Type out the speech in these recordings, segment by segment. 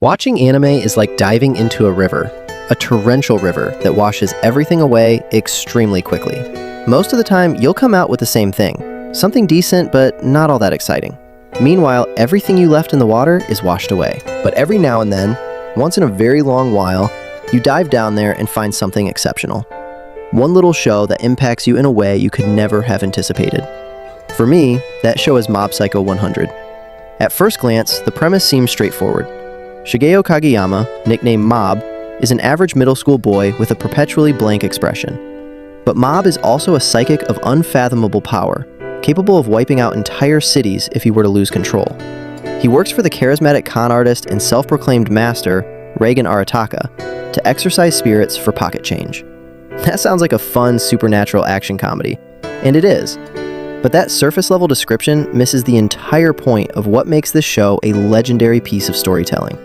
Watching anime is like diving into a river, a torrential river that washes everything away extremely quickly. Most of the time, you'll come out with the same thing, something decent but not all that exciting. Meanwhile, everything you left in the water is washed away. But every now and then, once in a very long while, you dive down there and find something exceptional. One little show that impacts you in a way you could never have anticipated. For me, that show is Mob Psycho 100. At first glance, the premise seems straightforward. Shigeo Kageyama, nicknamed Mob, is an average middle school boy with a perpetually blank expression. But Mob is also a psychic of unfathomable power, capable of wiping out entire cities if he were to lose control. He works for the charismatic con artist and self-proclaimed master, Reigen Arataka, to exorcise spirits for pocket change. That sounds like a fun, supernatural action comedy, and it is. But that surface-level description misses the entire point of what makes this show a legendary piece of storytelling.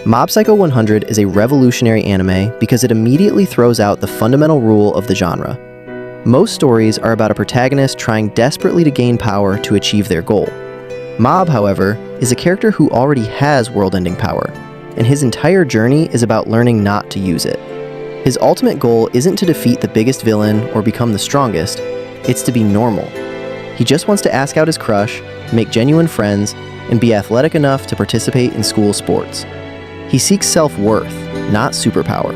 Mob Psycho 100 is a revolutionary anime because it immediately throws out the fundamental rule of the genre. Most stories are about a protagonist trying desperately to gain power to achieve their goal. Mob, however, is a character who already has world-ending power, and his entire journey is about learning not to use it. His ultimate goal isn't to defeat the biggest villain or become the strongest, it's to be normal. He just wants to ask out his crush, make genuine friends, and be athletic enough to participate in school sports. He seeks self-worth, not superpower.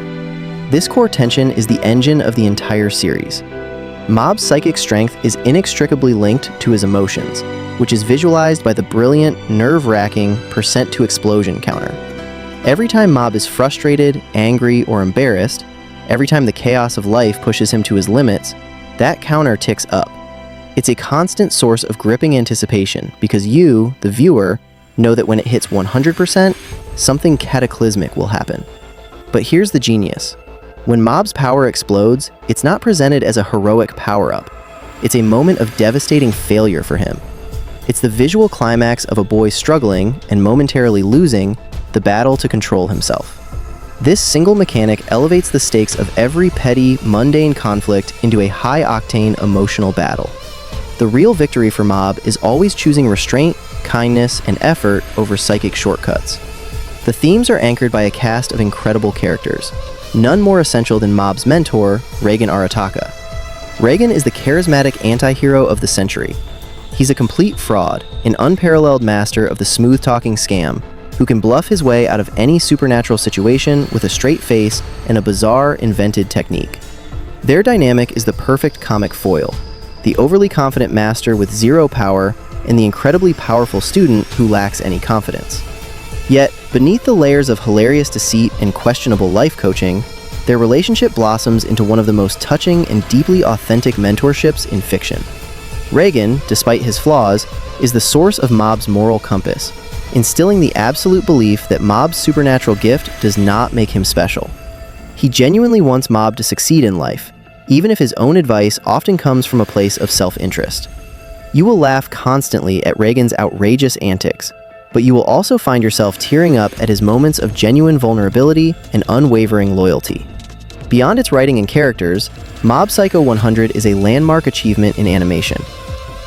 This core tension is the engine of the entire series. Mob's psychic strength is inextricably linked to his emotions, which is visualized by the brilliant, nerve-wracking percent to explosion counter. Every time Mob is frustrated, angry, or embarrassed, every time the chaos of life pushes him to his limits, that counter ticks up. It's a constant source of gripping anticipation because you, the viewer, know that when it hits 100%, something cataclysmic will happen. But here's the genius. When Mob's power explodes, it's not presented as a heroic power-up. It's a moment of devastating failure for him. It's the visual climax of a boy struggling and momentarily losing the battle to control himself. This single mechanic elevates the stakes of every petty, mundane conflict into a high-octane emotional battle. The real victory for Mob is always choosing restraint, kindness, and effort over psychic shortcuts. The themes are anchored by a cast of incredible characters, none more essential than Mob's mentor, Reigen Arataka. Reigen is the charismatic anti-hero of the century. He's a complete fraud, an unparalleled master of the smooth-talking scam, who can bluff his way out of any supernatural situation with a straight face and a bizarre, invented technique. Their dynamic is the perfect comic foil, the overly confident master with zero power and the incredibly powerful student who lacks any confidence. Yet, beneath the layers of hilarious deceit and questionable life coaching, their relationship blossoms into one of the most touching and deeply authentic mentorships in fiction. Reigen, despite his flaws, is the source of Mob's moral compass, instilling the absolute belief that Mob's supernatural gift does not make him special. He genuinely wants Mob to succeed in life, even if his own advice often comes from a place of self-interest. You will laugh constantly at Reigen's outrageous antics, but you will also find yourself tearing up at his moments of genuine vulnerability and unwavering loyalty. Beyond its writing and characters, Mob Psycho 100 is a landmark achievement in animation.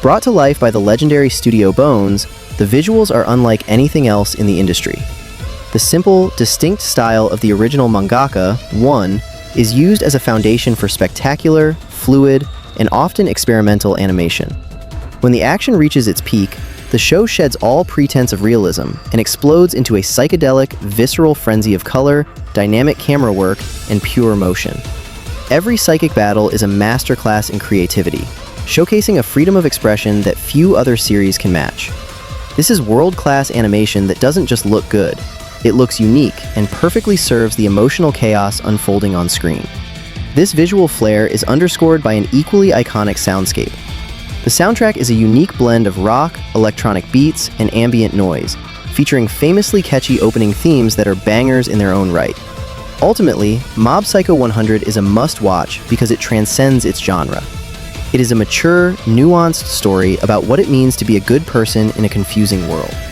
Brought to life by the legendary Studio Bones, the visuals are unlike anything else in the industry. The simple, distinct style of the original mangaka, One, is used as a foundation for spectacular, fluid, and often experimental animation. When the action reaches its peak, the show sheds all pretense of realism and explodes into a psychedelic, visceral frenzy of color, dynamic camera work, and pure motion. Every psychic battle is a masterclass in creativity, showcasing a freedom of expression that few other series can match. This is world-class animation that doesn't just look good, it looks unique and perfectly serves the emotional chaos unfolding on screen. This visual flair is underscored by an equally iconic soundscape. The soundtrack is a unique blend of rock, electronic beats, and ambient noise, featuring famously catchy opening themes that are bangers in their own right. Ultimately, Mob Psycho 100 is a must-watch because it transcends its genre. It is a mature, nuanced story about what it means to be a good person in a confusing world.